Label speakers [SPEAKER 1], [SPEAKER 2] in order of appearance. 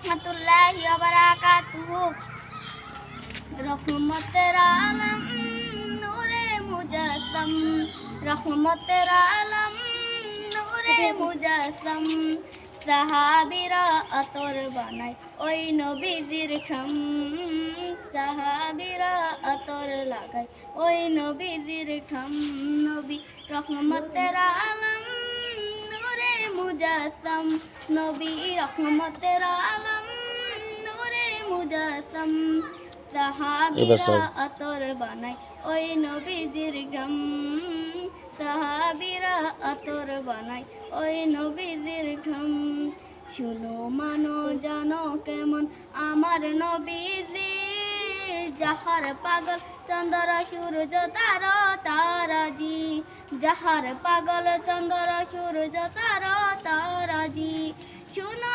[SPEAKER 1] রহমাতুল্লাহি ওয়া বারাকাতুহু। রহমতের আলম নূরে মুজাসসাম, রহমতের আলম নূরে মুজাসসাম। সাহাবীরা আতর বানায় ওই নবীজির খাম, সাহাবীরা আতর লাগায় ওই নবীজির খাম। নবী রহমতের আলম নূরে মুজাসসাম, নবী রহমতের আলম নূরে মুজাসসাম। সাহাবীরা আতর বানায় ওই নবীজির ঘাম, সাহাবীরা আতর বানায় ওই নবীজির ঘাম। শুনো মানো জানো কেমন আমার নবীজি, যাহার পাগল চন্দ্র সূর্য তারা তারাজি, যাহার পাগল চন্দ্র সূর্য তারা তারাজি। শুনো